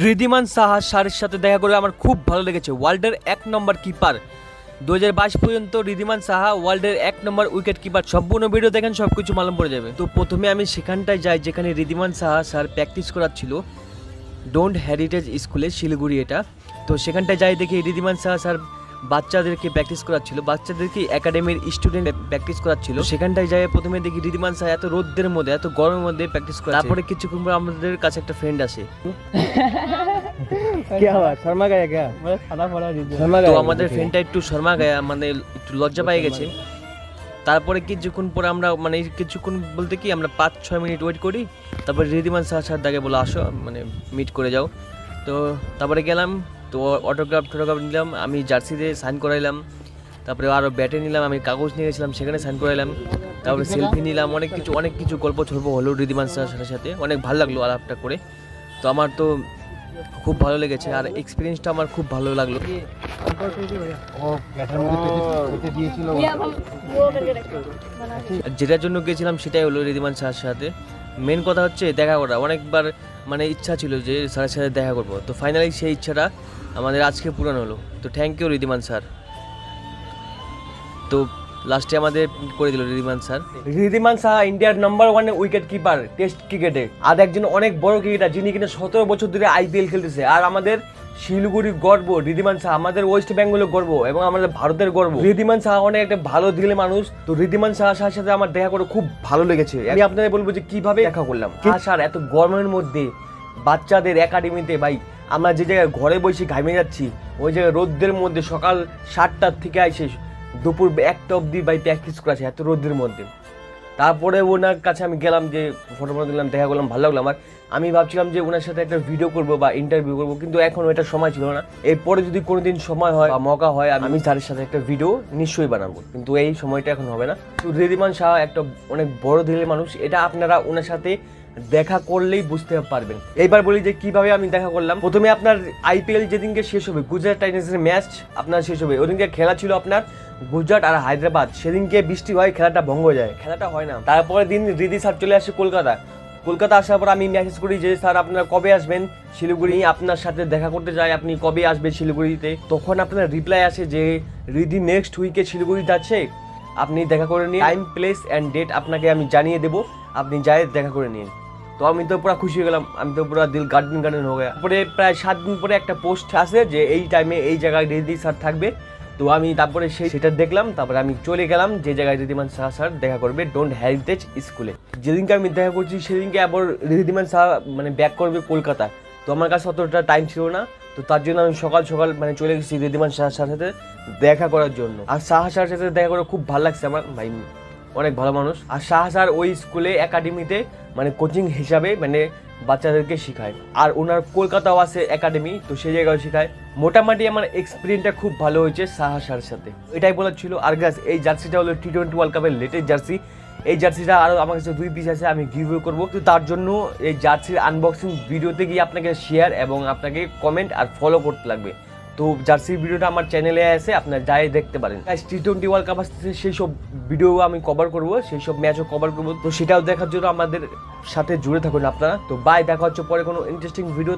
ঋদ্ধিমান সাহা স্যারের সাথে দেখা করে আমার খুব ভালো লেগেছে। ওয়ার্ল্ডের 1 নম্বর কিপার 2022 পর্যন্ত ঋদ্ধিমান সাহা ওয়ার্ল্ডের 1 নম্বর উইকেট কিপার। সম্পূর্ণ ভিডিও দেখেন, সব কিছু মালুম পড়ে যাবে। তো প্রথমে আমি সেখানটায় যাই যেখানে ঋদ্ধিমান সাহা স্যার প্র্যাকটিস করাচ্ছিল ডোন্ট হেরিটেজ স্কুলে, শিলিগুড়ি এটা। তো সেখানটায় যাই দেখি ঋদ্ধিমান সাহা স্যার বাচ্চাদেরকে প্র্যাকটিস করাচ্ছিল, বাচ্চাদেরকে একাডেমির স্টুডেন্ট প্র্যাকটিস করাচ্ছিল। সেখানটায় যাই প্রথমে দেখি ঋদ্ধিমান সাহা এত রোদের মধ্যে, এত গরমের মধ্যে প্র্যাকটিস করে। তারপরে কিছুক্ষণ পর আমাদের কাছে একটা ফ্রেন্ড আসে। তো আমাদের ফ্রেন্ডটা একটু শর্মা গায়া, মানে একটু লজ্জা পেয়ে গেছে। তারপরে কিছুক্ষণ পরে আমরা মানে কিছুক্ষণ বলতে কি আমরা 5-6 মিনিট ওয়েট করি। তারপরে ঋদ্ধিমান সাহা দাকে বলো আসো, মানে মিট করে যাও। তো তারপরে গেলাম, তো অটোগ্রাফ নিলাম, আমি জার্সিতে সাইন করাইলাম। তারপরে আরও ব্যাটে নিলাম, আমি কাগজ নিয়ে গেছিলাম সেখানে সাইন করাইলাম। তারপরে সেলফি নিলাম, অনেক কিছু গল্প ছল্প হলো ঋদ্ধিমান সাহার সাথে। অনেক ভালো লাগলো আলাপটা করে। তো আমার তো খুব ভালো লেগেছে আর এক্সপিরিয়েন্সটা আমার খুব ভালো লাগলো। যেটার জন্য গেছিলাম সেটাই হলো ঋদ্ধিমান স্যারের সাথে। মেন কথা হচ্ছে দেখা করা। অনেকবার মানে ইচ্ছা ছিল যে স্যারের সাথে দেখা করবো, তো ফাইনালি সেই ইচ্ছাটা আমাদের আজকে পূরণ হলো। তো থ্যাংক ইউ ঋদ্ধিমান স্যার। তো লাস্টে আমাদের করে দিল ঋদ্ধিমান স্যার। ঋদ্ধিমান সাহা ইন্ডিয়ার নাম্বার 1 উইকেট কিপার টেস্ট ক্রিকেটে, আর একজন অনেক বড় ক্রিকেটার যিনি কিনা 17 বছর ধরে আইপিএল খেলতেছে। আর আমাদের শিলিগুড়ির গর্ব ঋদ্ধিমান সাহা, আমাদের ওয়েস্ট বেঙ্গলের গর্ব এবং আমাদের ভারতের গর্ব। ঋদ্ধিমান সাহা অনেক একটা ভালো দিলের মানুষ। তো ঋদ্ধিমান সাহার সাথে আমার দেখা করে খুব ভালো লেগেছে। আমি আপনাদের বলবো যে কিভাবে দেখা করলাম। স্যার এত গরমের মধ্যে বাচ্চাদের একাডেমিতে, ভাই আমরা যে জায়গায় ঘরে বসে ঘামে যাচ্ছি, ওই জায়গায় রোদ্রের মধ্যে সকাল 7টার থেকে আসে দুপুর 1টা অবধি ভাই প্র্যাকটিস করেছে এত রোদের মধ্যে। তারপরে ওনার কাছে আমি গেলাম, যে ফটো দিলাম, দেখা করলাম, ভালো লাগলো আমার। আমি ভাবছিলাম যে ওনার সাথে একটা ভিডিও করবো বা ইন্টারভিউ করবো, কিন্তু এখন এটা সময় ছিল না। এরপরে যদি কোনোদিন সময় হয় বা মৌকা হয় আমি স্যারের সাথে একটা ভিডিও নিশ্চয়ই বানাবো, কিন্তু এই সময়টা এখন হবে না। তো ঋদ্ধিমান সাহা একটা অনেক বড় দিলের মানুষ, এটা আপনারা ওনার সাথে দেখা করলেই বুঝতে পারবেন। এইবার বলি যে কিভাবে আমি দেখা করলাম। প্রথমে আপনার আইপিএল যেদিনকে শেষ হবে, গুজরাট টাইটান্সের ম্যাচ আপনার শেষ হবে, ওদিনকে খেলা ছিল আপনার গুজরাট আর হায়দ্রাবাদ। সেদিনকে বৃষ্টি হয়, খেলাটা ভঙ্গ হয়ে যায়, খেলাটা হয় না। তারপরে দিন ঋদ্ধি স্যার চলে আসে কলকাতা আসার পর আমি মেসেজ করি যে স্যার আপনারা কবে আসবেন শিলিগুড়ি, আপনার সাথে দেখা করতে চাই, আপনি কবে আসবেন শিলিগুড়িতে। তখন আপনার রিপ্লাই আসে যে ঋদ্ধি নেক্সট উইকে শিলিগুড়িতে আছে, আপনি দেখা করে নিন, টাইম প্লেস অ্যান্ড ডেট আপনাকে আমি জানিয়ে দেবো, আপনি যাই দেখা করে নিন। তো আমি তো পুরো খুশি হয়ে গেলাম, আমি তো পুরো দিল গার্ডেন হয়ে গেল। তারপরে প্রায় 7 দিন পরে একটা পোস্ট আসে যে এই টাইমে এই জায়গায় ঋদ্ধি স্যার থাকবে। তো আমি তারপরে সেটা দেখলাম, তারপরে আমি চলে গেলাম যে জায়গায় ঋদ্ধিমান সাহা স্যার দেখা করবে ডোন্ট হেরিটেজ স্কুলে। যেদিনকে আমি দেখা করছি সেদিনকে আবার ঋদ্ধিমান সাহা মানে ব্যাক করবে কলকাতা। তো আমার কাছে অতটা টাইম ছিল না, তো তার জন্য আমি সকাল মানে চলে গেছি ঋদ্ধিমান সাহার সাথে দেখা করার জন্য। আর সাহা স্যারের সাথে দেখা করে খুব ভালো লাগছে আমার, ভাই অনেক ভালো মানুষ। আর সাহা স্যার ওই স্কুলে একাডেমিতে মানে কোচিং হিসাবে মানে বাচ্চাদেরকে শেখায়, আর ওনার কলকাতাও আছে একাডেমি, তো সেই জায়গায় শেখায়। মোটামুটি আমার এক্সপিরিয়েন্সটা খুব ভালো হয়েছে সাহা স্যারের সাথে, এটাই বলার ছিল। আর গাছ এই জার্সিটা হলো T20 ওয়ার্ল্ড কাপের লেটেস্ট জার্সি। এই জার্সিটা আরও আমার কাছে 2 পিস আছে, আমি গিভওয়ে করবো। তো তার জন্য এই জার্সির আনবক্সিং ভিডিওতে গিয়ে আপনাকে শেয়ার এবং আপনাকে কমেন্ট আর ফলো করতে লাগবে। তো জার্সির ভিডিওটা আমার চ্যানেলে আছে, আপনারা যাই দেখতে পারেন। T20 ওয়ার্ল্ড কাপ আসতেছে, সেই সব ভিডিও আমি কভার করবো, সেই সব ম্যাচও কভার করবো। তো সেটাও দেখার জন্য আমাদের সাথে জুড়ে থাকুন আপনারা। তো বাই, দেখা হচ্ছে পরে কোনো ইন্টারেস্টিং ভিডিওতে।